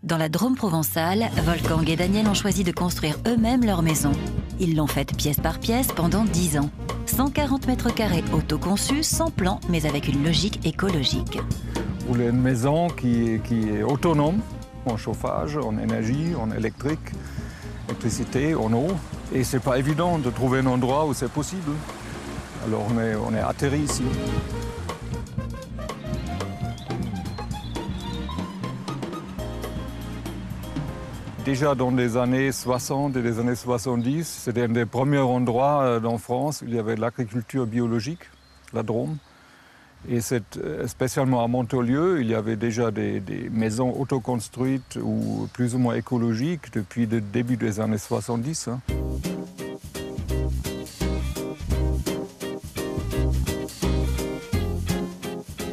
Dans la Drôme provençale, Wolfgang et Daniel ont choisi de construire eux-mêmes leur maison. Ils l'ont faite pièce par pièce pendant 10 ans. 140 mètres carrés autoconçus, sans plan, mais avec une logique écologique. Vous voulez une maison qui est autonome en chauffage, en énergie, en électricité, en eau. Et c'est pas évident de trouver un endroit où c'est possible. Alors on est atterri ici. Déjà dans les années 60 et les années 70, c'était un des premiers endroits en France où il y avait de l'agriculture biologique, la Drôme. Et spécialement à Montolieu, il y avait déjà des maisons autoconstruites ou plus ou moins écologiques depuis le début des années 70.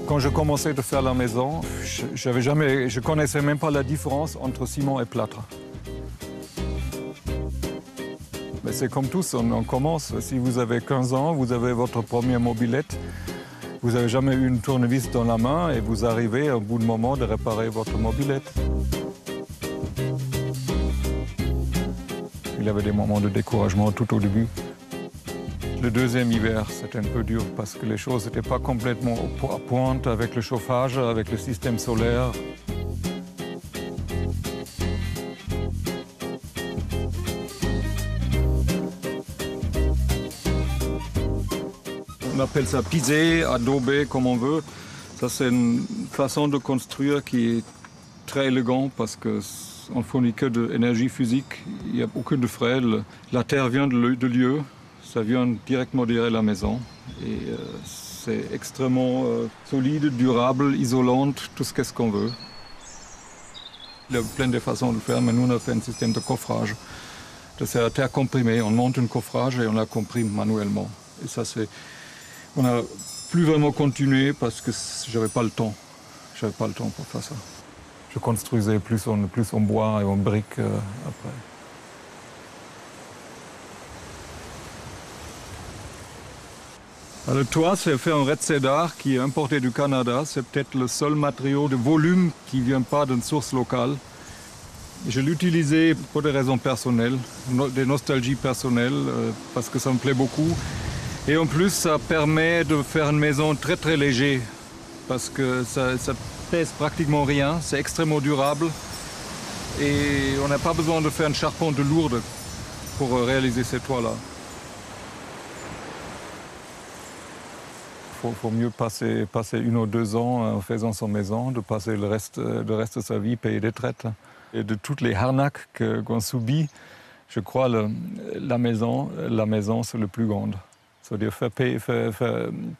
Quand je commençais à faire la maison, je ne connaissais même pas la différence entre ciment et plâtre. Mais c'est comme tous, on commence. Si vous avez 15 ans, vous avez votre première mobilette, vous n'avez jamais eu une tournevis dans la main et vous arrivez au bout de moment de réparer votre mobilette. Il y avait des moments de découragement tout au début. Le deuxième hiver, c'était un peu dur parce que les choses n'étaient pas complètement à pointe avec le chauffage, avec le système solaire. On appelle ça pisé, adobé, comme on veut. Ça, c'est une façon de construire qui est très élégante parce qu'on ne fournit que de l'énergie physique. Il n'y a aucun de frais. La terre vient de lieu. Ça vient directement derrière la maison. Et c'est extrêmement solide, durable, isolante, tout ce qu'on veut. Il y a plein de façons de le faire, mais nous, on a fait un système de coffrage. C'est la terre comprimée. On monte un coffrage et on la comprime manuellement. Et ça, on n'a plus vraiment continué parce que j'avais pas le temps. J'avais pas le temps pour faire ça. Je construisais plus en bois et en briques après. Le toit, c'est fait en red cedar qui est importé du Canada. C'est peut-être le seul matériau de volume qui ne vient pas d'une source locale. Je l'utilisais pour des raisons personnelles, des nostalgies personnelles, parce que ça me plaît beaucoup. Et en plus, ça permet de faire une maison très très léger, parce que ça pèse pratiquement rien, c'est extrêmement durable. Et on n'a pas besoin de faire une charpente lourde pour réaliser ces toits-là. Il faut mieux passer 1 ou 2 ans en faisant son maison, de passer le reste de sa vie payer des traites. Et de toutes les arnaques qu'on subit, je crois la maison c'est le plus grand. C'est-à-dire faire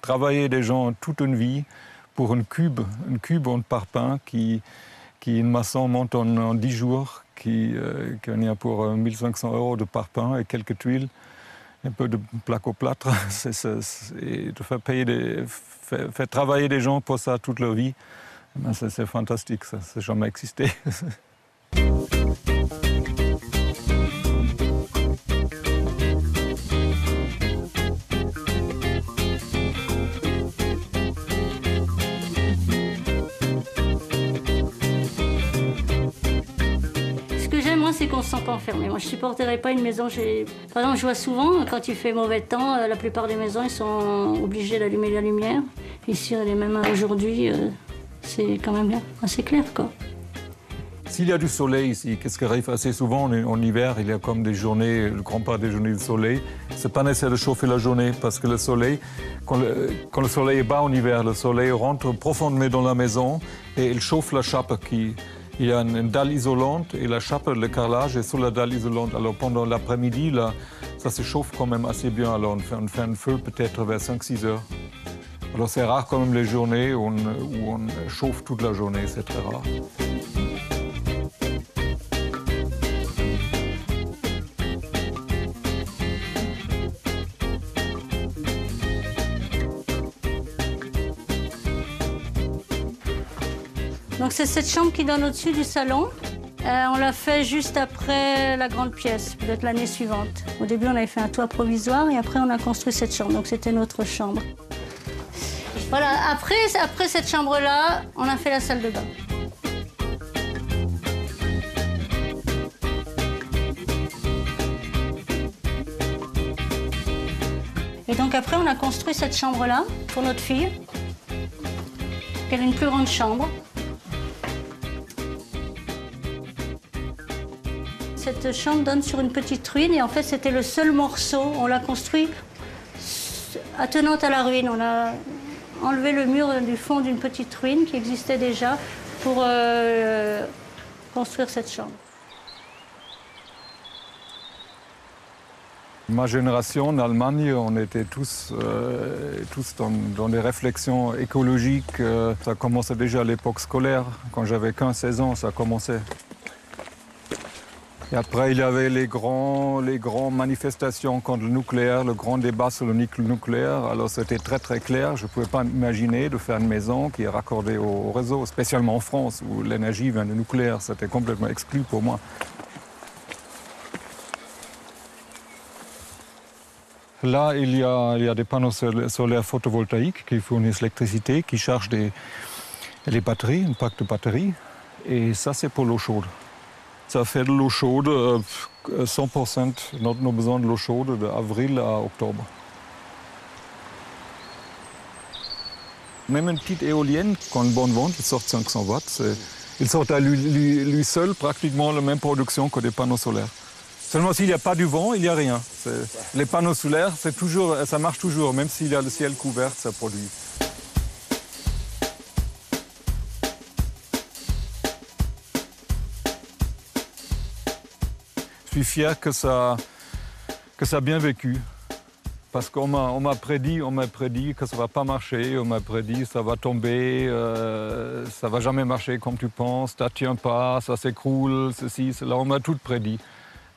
travailler des gens toute une vie pour une cube en parpaing qui une maçon monte en 10 jours, qui en a pour 1 500 € de parpaing et quelques tuiles. Un peu de plaque au plâtre, et de faire travailler des gens pour ça toute leur vie, c'est fantastique, ça n'a jamais existé. C'est qu'on ne se sent pas enfermé. Moi, je ne supporterais pas une maison. Par exemple, je vois souvent, quand il fait mauvais temps, la plupart des maisons, ils sont obligés d'allumer la lumière. Ici, même aujourd'hui, c'est quand même bien assez clair, quoi. S'il y a du soleil ici, qu'est-ce qui arrive assez souvent en hiver, il y a comme des journées, le grand part des journées de soleil. C'est pas nécessaire de chauffer la journée parce que le soleil, quand le soleil est bas en hiver, le soleil rentre profondément dans la maison et il chauffe la chape il y a une dalle isolante et la chape, le carrelage est sur la dalle isolante. Alors pendant l'après-midi, là, ça se chauffe quand même assez bien. Alors on fait un feu peut-être vers 5-6 heures. Alors c'est rare quand même les journées où on chauffe toute la journée, c'est très rare. Donc c'est cette chambre qui donne au-dessus du salon. On l'a fait juste après la grande pièce, peut-être l'année suivante. Au début, on avait fait un toit provisoire et après, on a construit cette chambre. Donc c'était notre chambre. Voilà, après cette chambre-là, on a fait la salle de bain. Et donc après, on a construit cette chambre-là pour notre fille. Elle a une plus grande chambre. Cette chambre donne sur une petite ruine et en fait c'était le seul morceau. On l'a construit attenante à la ruine. On a enlevé le mur du fond d'une petite ruine qui existait déjà pour construire cette chambre. Ma génération en Allemagne, on était tous dans des réflexions écologiques. Ça commençait déjà à l'époque scolaire. Quand j'avais 15-16 ans, ça commençait. Et après, il y avait les grandes manifestations contre le nucléaire, le grand débat sur le nucléaire. Alors c'était très très clair. Je ne pouvais pas imaginer de faire une maison qui est raccordée au réseau, spécialement en France, où l'énergie vient du nucléaire. C'était complètement exclu pour moi. Là, il y a des panneaux solaires photovoltaïques qui fournissent l'électricité, qui chargent les batteries, un pack de batteries. Et ça, c'est pour l'eau chaude. Ça fait de l'eau chaude, 100% nos besoins de l'eau chaude d'avril à octobre. Même une petite éolienne, quand une bonne vente, il sort 500 watts. Il sort à lui seul pratiquement la même production que des panneaux solaires. Seulement s'il n'y a pas du vent, il n'y a rien. Les panneaux solaires, ça marche toujours, même s'il y a le ciel couvert, ça produit. Je suis fier que ça a bien vécu. Parce qu'on m'a prédit que ça ne va pas marcher, on m'a prédit que ça va tomber, ça ne va jamais marcher comme tu penses, ça ne tient pas, ça s'écroule, ceci, cela. On m'a tout prédit.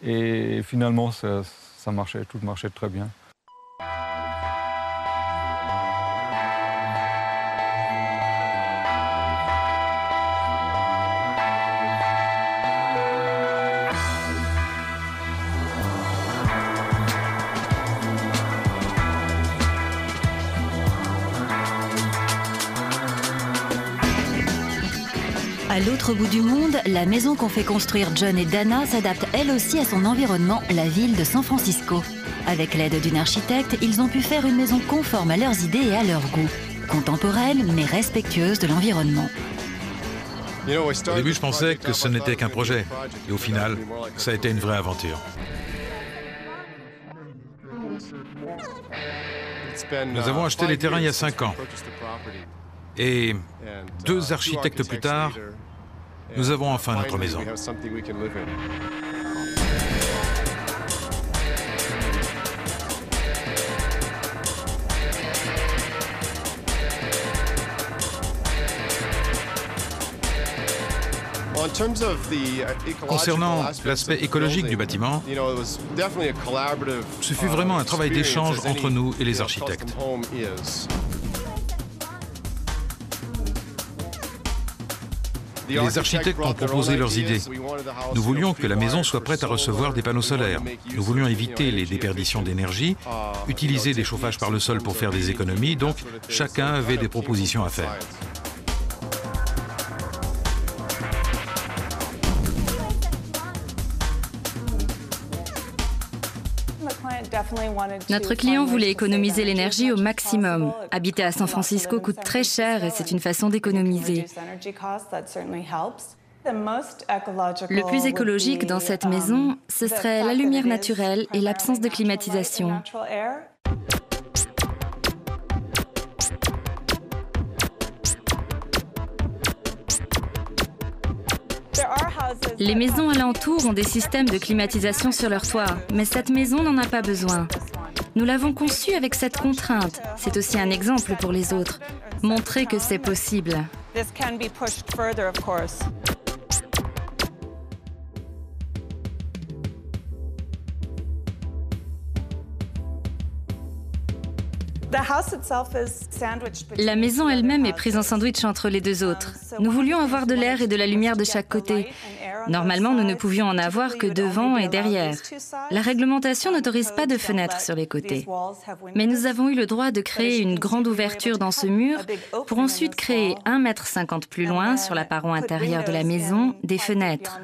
Et finalement, ça marchait, tout marchait très bien. À l'autre bout du monde, la maison qu'ont fait construire John et Dana s'adapte elle aussi à son environnement, la ville de San Francisco. Avec l'aide d'une architecte, ils ont pu faire une maison conforme à leurs idées et à leur goût. Contemporaine, mais respectueuse de l'environnement. Au début, je pensais que ce n'était qu'un projet. Et au final, ça a été une vraie aventure. Nous avons acheté les terrains il y a 5 ans. Et 2 architectes plus tard, nous avons enfin notre maison. Concernant l'aspect écologique du bâtiment, ce fut vraiment un travail d'échange entre nous et les architectes. Les architectes ont proposé leurs idées. Nous voulions que la maison soit prête à recevoir des panneaux solaires. Nous voulions éviter les déperditions d'énergie, utiliser des chauffages par le sol pour faire des économies, donc chacun avait des propositions à faire. Notre client voulait économiser l'énergie au maximum. Habiter à San Francisco coûte très cher et c'est une façon d'économiser. Le plus écologique dans cette maison, ce serait la lumière naturelle et l'absence de climatisation. Les maisons alentours ont des systèmes de climatisation sur leur toit, mais cette maison n'en a pas besoin. Nous l'avons conçue avec cette contrainte. C'est aussi un exemple pour les autres. Montrer que c'est possible. La maison elle-même est prise en sandwich entre les deux autres. Nous voulions avoir de l'air et de la lumière de chaque côté. Normalement, nous ne pouvions en avoir que devant et derrière. La réglementation n'autorise pas de fenêtres sur les côtés. Mais nous avons eu le droit de créer une grande ouverture dans ce mur pour ensuite créer 1,50 m plus loin, sur la paroi intérieure de la maison, des fenêtres.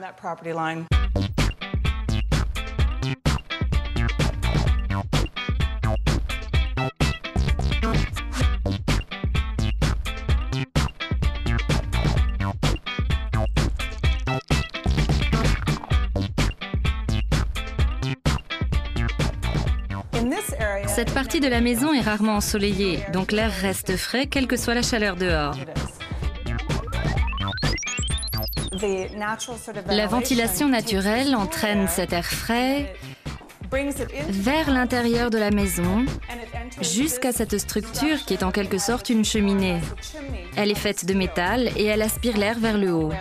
Cette partie de la maison est rarement ensoleillée, donc l'air reste frais, quelle que soit la chaleur dehors. La ventilation naturelle entraîne cet air frais vers l'intérieur de la maison, jusqu'à cette structure qui est en quelque sorte une cheminée. Elle est faite de métal et elle aspire l'air vers le haut.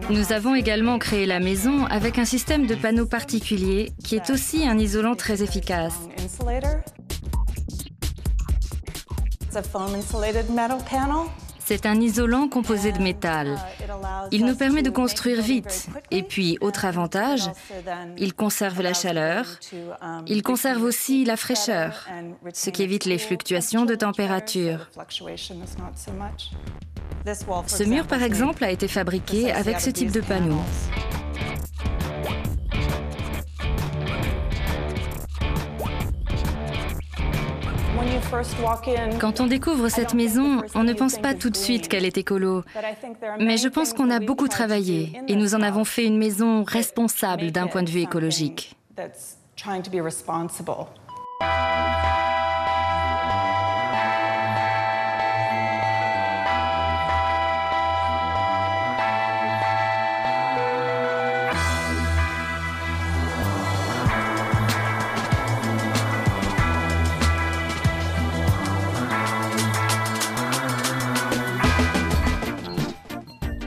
Nous avons également créé la maison avec un système de panneaux particulier qui est aussi un isolant très efficace. C'est un isolant composé de métal. Il nous permet de construire vite. Et puis, autre avantage, il conserve la chaleur. Il conserve aussi la fraîcheur, ce qui évite les fluctuations de température. Ce mur, par exemple, a été fabriqué avec ce type de panneau. Quand on découvre cette maison, on ne pense pas tout de suite qu'elle est écolo. Mais je pense qu'on a beaucoup travaillé et nous en avons fait une maison responsable d'un point de vue écologique.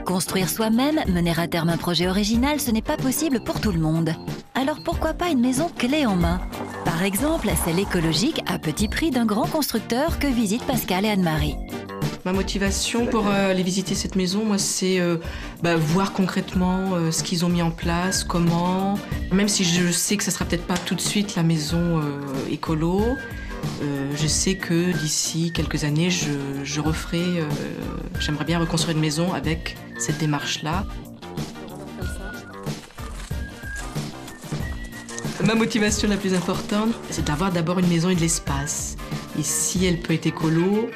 Construire soi-même, mener à terme un projet original, ce n'est pas possible pour tout le monde. Alors pourquoi pas une maison clé en main? Par exemple, celle écologique à petit prix d'un grand constructeur que visitent Pascal et Anne-Marie. Ma motivation pour aller visiter cette maison, moi, c'est voir concrètement ce qu'ils ont mis en place, comment. Même si je sais que ça sera peut-être pas tout de suite la maison écolo, je sais que d'ici quelques années, je referai. J'aimerais bien reconstruire une maison avec cette démarche-là. Ma motivation la plus importante, c'est d'avoir d'abord une maison et de l'espace. Et si elle peut être écolo,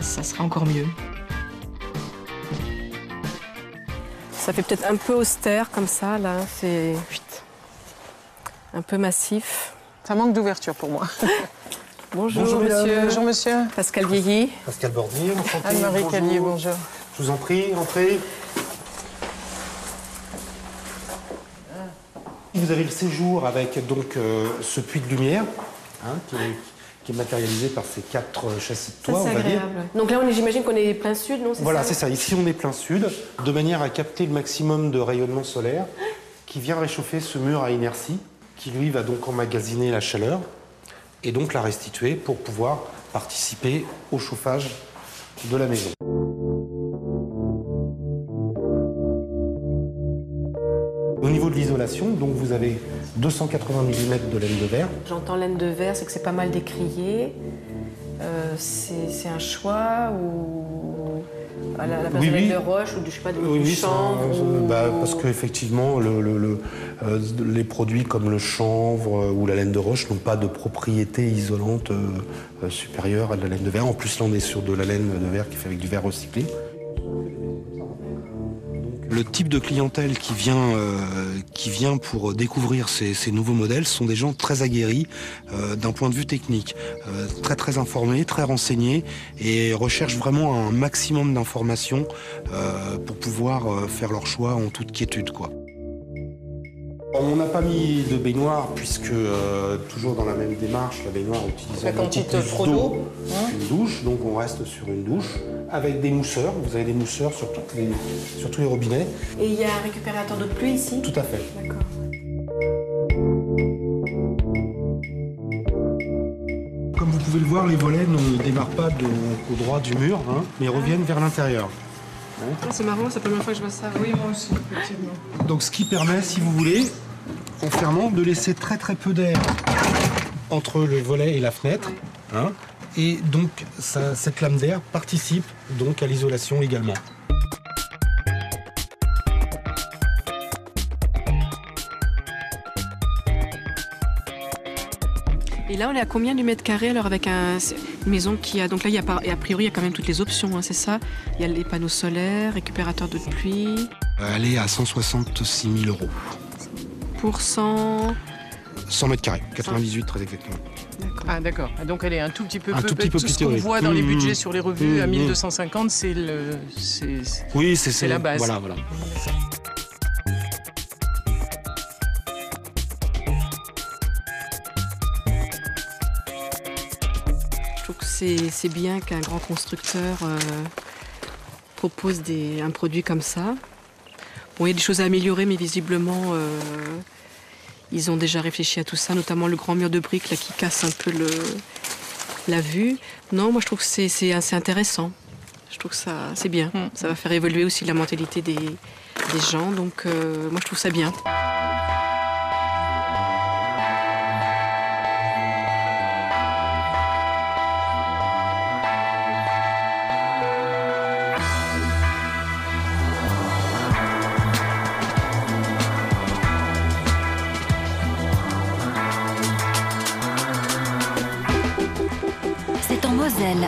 ça sera encore mieux. Ça fait peut-être un peu austère comme ça, là. C'est un peu massif. Ça manque d'ouverture pour moi. Bonjour, bonjour monsieur. Bonjour monsieur. Pascal Vieilly. Pascal Bordier, enchanté. Anne-Marie Callier, bonjour. Je vous en prie, entrez. Vous avez le séjour avec donc ce puits de lumière qui est matérialisé par ces 4 châssis de toit, on va dire. Donc là, j'imagine qu'on est plein sud, non? Voilà, c'est ça. Ici, on est plein sud, de manière à capter le maximum de rayonnement solaire qui vient réchauffer ce mur à inertie, qui lui va donc emmagasiner la chaleur et donc la restituer pour pouvoir participer au chauffage de la maison. Au niveau de l'isolation, donc vous avez 280 mm de laine de verre. J'entends laine de verre, c'est que c'est pas mal décrié. C'est un choix ou à la place de laine de roche ou je sais pas, du chanvre parce qu'effectivement, les produits comme le chanvre ou la laine de roche n'ont pas de propriété isolante supérieure à de la laine de verre. En plus, là, on est sur de la laine de verre qui est faite avec du verre recyclé. Le type de clientèle qui vient pour découvrir ces nouveaux modèles sont des gens très aguerris d'un point de vue technique, très informés, très renseignés et recherchent vraiment un maximum d'informations pour pouvoir faire leur choix en toute quiétude, quoi. On n'a pas mis de baignoire puisque, toujours dans la même démarche, la baignoire utilise trop d'eau qu'une douche, donc on reste sur une douche avec des mousseurs. Vous avez des mousseurs sur tous les robinets. Et il y a un récupérateur d'eau de pluie ici? Tout à fait. D'accord. Comme vous pouvez le voir, les volets ne démarrent pas au droit du mur, mais reviennent vers l'intérieur. C'est marrant, c'est la première fois que je vois ça. Oui, moi aussi, effectivement. Donc ce qui permet, si vous voulez, en fermant, de laisser très peu d'air entre le volet et la fenêtre. Et donc cette lame d'air participe donc à l'isolation également. Et là, on est à combien du mètre carré alors avec une maison qui a... Donc là, a priori, il y a quand même toutes les options, c'est ça? Il y a les panneaux solaires, récupérateur d'eau de pluie... Elle est à 166 000 €. Pour 100 mètres carrés, 98 très exactement. Ah d'accord, donc elle est un tout petit peu plus tout ce qu'on voit dans les budgets sur les revues à 1250, c'est la base. Voilà. Je trouve que c'est bien qu'un grand constructeur propose un produit comme ça. Bon, il y a des choses à améliorer, mais visiblement, ils ont déjà réfléchi à tout ça, notamment le grand mur de briques là, qui casse un peu la vue. Non, moi je trouve que c'est assez intéressant. Je trouve que c'est bien. Ça va faire évoluer aussi la mentalité des gens, donc moi je trouve ça bien.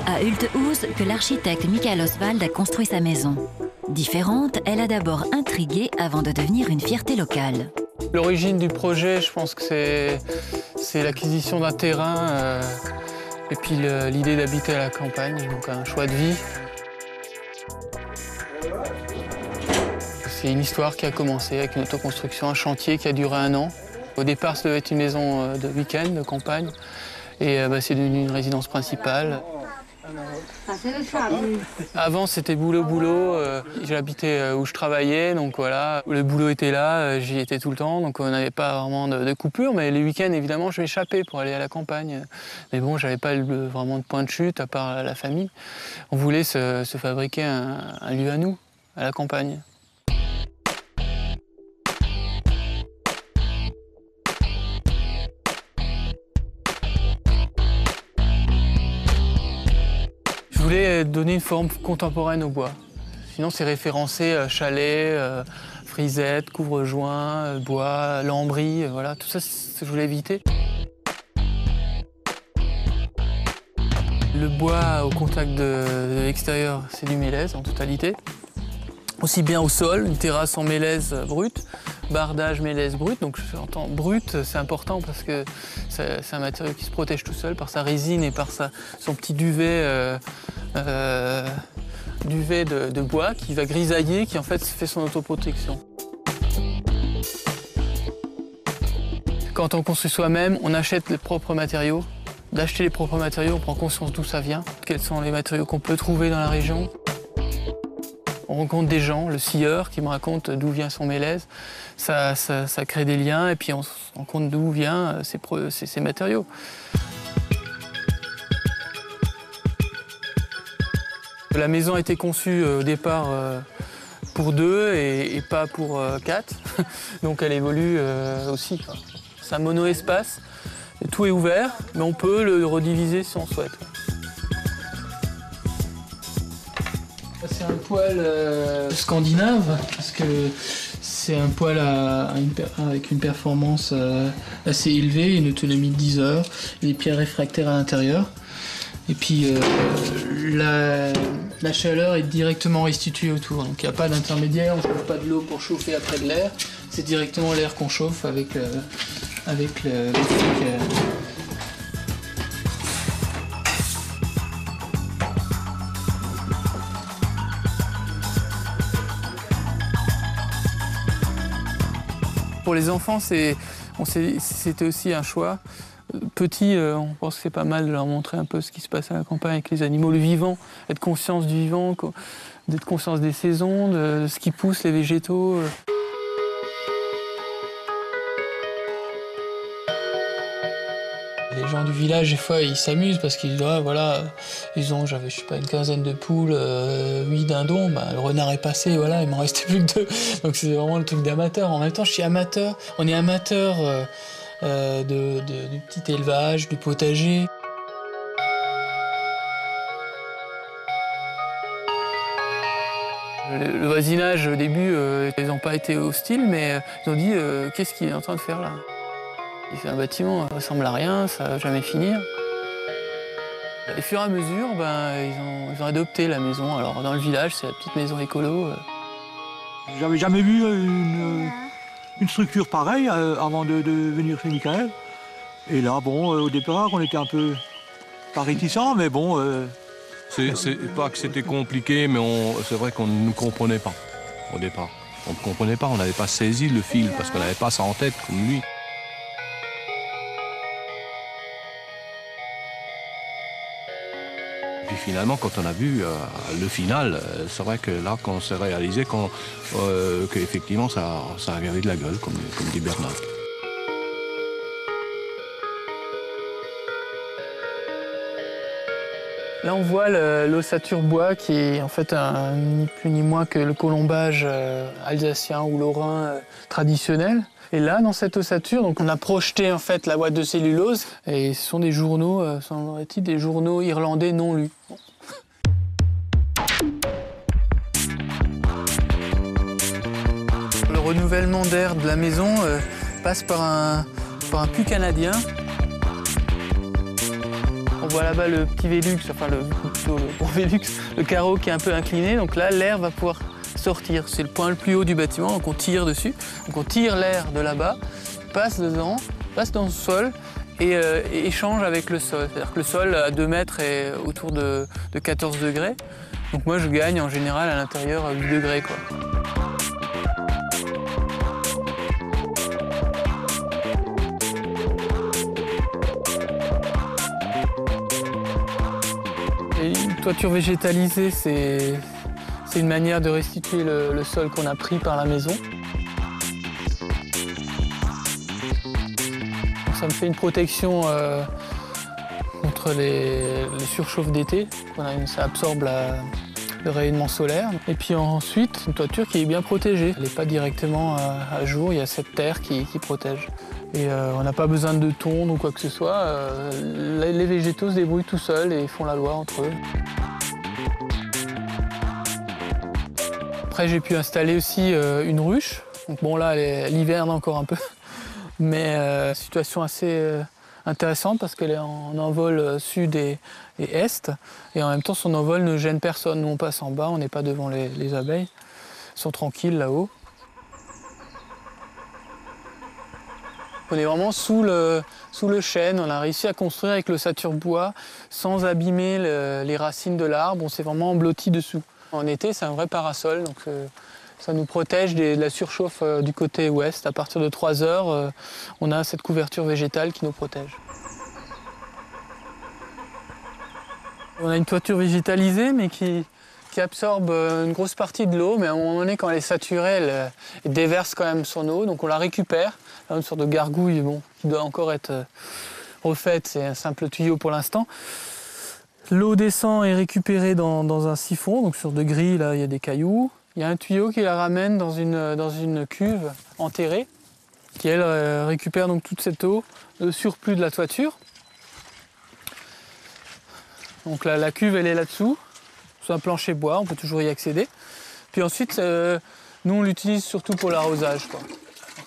À Hultehus que l'architecte Michael Oswald a construit sa maison. Différente, elle a d'abord intrigué avant de devenir une fierté locale. L'origine du projet, je pense que c'est l'acquisition d'un terrain et puis l'idée d'habiter à la campagne, donc un choix de vie. C'est une histoire qui a commencé avec une autoconstruction, un chantier qui a duré 1 an. Au départ, ça devait être une maison de week-end, de campagne, et c'est devenu une résidence principale. Avant, c'était boulot. J'habitais où je travaillais, donc voilà. Le boulot était là, j'y étais tout le temps, donc on n'avait pas vraiment de coupure. Mais les week-ends, évidemment, je m'échappais pour aller à la campagne. Mais bon, j'avais pas vraiment de point de chute, à part la famille. On voulait se fabriquer un lieu à nous, à la campagne. Je voulais donner une forme contemporaine au bois. Sinon, c'est référencé chalet, frisette, couvre-joint, bois, lambris, voilà. Tout ça, je voulais éviter. Le bois au contact de l'extérieur, c'est du mélèze en totalité. Aussi bien au sol, une terrasse en mélèze brute, bardage mélèze brut. Donc j'entends brut, c'est important parce que c'est un matériau qui se protège tout seul par sa résine et par son petit duvet, de bois qui va grisailler, qui en fait fait son autoprotection. Quand on construit soi-même, on achète les propres matériaux. D'acheter les propres matériaux, on prend conscience d'où ça vient, quels sont les matériaux qu'on peut trouver dans la région. On rencontre des gens, le scieur qui me raconte d'où vient son mélèze. Ça crée des liens et puis on se rend compte d'où viennent ces matériaux. La maison a été conçue au départ pour 2 et pas pour 4. Donc elle évolue aussi. C'est un mono-espace. Tout est ouvert, mais on peut le rediviser si on souhaite. C'est un poêle scandinave, parce que c'est un poêle avec une performance assez élevée, une autonomie de 10 heures, des pierres réfractaires à l'intérieur. Et puis la chaleur est directement restituée autour, donc il n'y a pas d'intermédiaire, on ne chauffe pas de l'eau pour chauffer après de l'air, c'est directement l'air qu'on chauffe avec le truc. Pour les enfants, c'était aussi un choix. Petits, on pense que c'est pas mal de leur montrer un peu ce qui se passe à la campagne avec les animaux, le vivant, être conscience du vivant, d'être conscience des saisons, de ce qui pousse, les végétaux. Les gens du village, des fois, ils s'amusent parce qu'ils disent, ah, voilà, ils ont, j'avais, je sais pas, une quinzaine de poules, 8 dindons, bah, le renard est passé, voilà, il m'en restait plus que 2. Donc c'est vraiment le truc d'amateur. En même temps, je suis amateur, on est amateur du petit élevage, du potager. Le voisinage, au début, ils n'ont pas été hostiles, mais ils ont dit, qu'est-ce qu'il est en train de faire là? Il fait un bâtiment, ça ressemble à rien, ça va jamais finir. Et au fur et à mesure, ils ont adopté la maison. Alors dans le village, c'est la petite maison écolo. J'avais jamais vu une structure pareille avant de venir chez Michael. Et là, bon, au départ, on était un peu pas réticents, mais bon... C'est pas que c'était compliqué, mais c'est vrai qu'on ne comprenait pas au départ. On ne comprenait pas, on n'avait pas saisi le fil, parce qu'on n'avait pas ça en tête comme lui. Puis finalement, quand on a vu le final, c'est vrai que là, qu'on s'est réalisé qu'effectivement, ça avait de la gueule, comme dit Bernard. Là, on voit l'ossature bois qui est en fait ni plus ni moins que le colombage alsacien ou lorrain traditionnel. Et là, dans cette ossature, donc on a projeté en fait la boîte de cellulose et ce sont des journaux, semblerait-il, des journaux irlandais non lus. Bon. Le renouvellement d'air de la maison passe par un puits canadien. On voit là-bas le petit Vélux, enfin le gros Vélux, le carreau qui est un peu incliné. Donc là, l'air va pouvoir sortir. C'est le point le plus haut du bâtiment, donc on tire dessus. Donc on tire l'air de là-bas, passe dedans, passe dans le sol et échange avec le sol. C'est-à-dire que le sol à 2 mètres est autour de 14 degrés. Donc moi, je gagne en général à l'intérieur à 8 degrés, quoi. Une toiture végétalisée, c'est une manière de restituer le sol qu'on a pris par la maison. Donc ça me fait une protection contre les surchauffes d'été. Ça absorbe le rayonnement solaire. Et puis ensuite, une toiture qui est bien protégée. Elle n'est pas directement à jour, il y a cette terre qui protège. Et on n'a pas besoin de tonde ou quoi que ce soit. Les végétaux se débrouillent tout seuls et font la loi entre eux. Après, j'ai pu installer aussi une ruche. Donc bon, là, elle hiverne encore un peu. Mais situation assez intéressante parce qu'elle est en envol sud et est. Et en même temps, son envol ne gêne personne. Nous, on passe en bas, on n'est pas devant les abeilles. Elles sont tranquilles là-haut. On est vraiment sous le chêne. On a réussi à construire avec l'ossature bois sans abîmer les racines de l'arbre. On s'est vraiment blotti dessous. En été, c'est un vrai parasol, donc ça nous protège de la surchauffe du côté ouest. À partir de 3 heures, on a cette couverture végétale qui nous protège. On a une toiture végétalisée, mais qui absorbe une grosse partie de l'eau, mais à un moment donné, quand elle est saturée, elle déverse quand même son eau, donc on la récupère. Une sorte de gargouille qui doit encore être refaite, c'est un simple tuyau pour l'instant. L'eau descend et est récupérée dans un siphon, donc sur de grilles, là, il y a des cailloux. Il y a un tuyau qui la ramène dans une cuve enterrée, qui elle récupère donc toute cette eau, le surplus de la toiture. Donc la cuve, elle est là-dessous. C'est un plancher bois, on peut toujours y accéder. Puis ensuite, nous on l'utilise surtout pour l'arrosage, quoi.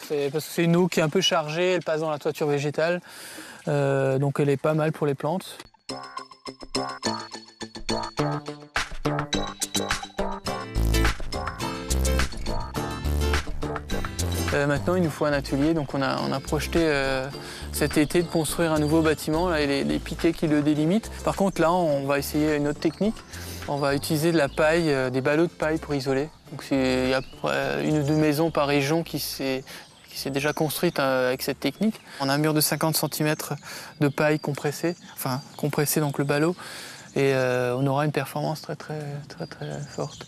Parce que c'est une eau qui est un peu chargée, elle passe dans la toiture végétale, donc elle est pas mal pour les plantes. Maintenant, il nous faut un atelier, donc on a projeté cet été de construire un nouveau bâtiment, là, et les piquets qui le délimitent. Par contre, là, on va essayer une autre technique. On va utiliser de la paille, des ballots de paille pour isoler. Donc, il y a une ou deux maisons par région qui s'est déjà construite avec cette technique. On a un mur de 50 cm de paille compressée, donc le ballot, et on aura une performance très forte.